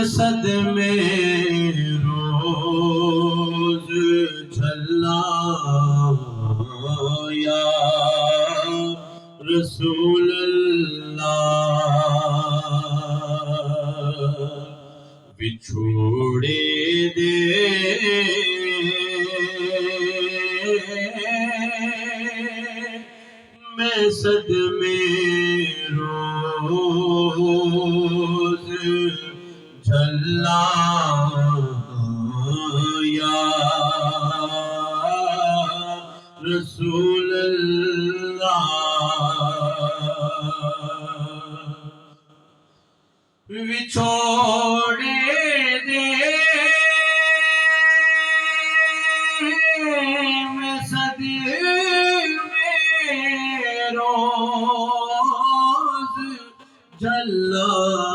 सदमे रोज झल्ला या रसूल अल्लाह बिछोड़े दे मैं सदमे रोज झल्ला या रसूल अल्लाह विछोड़े दे मैं सदमे रोज झल्ला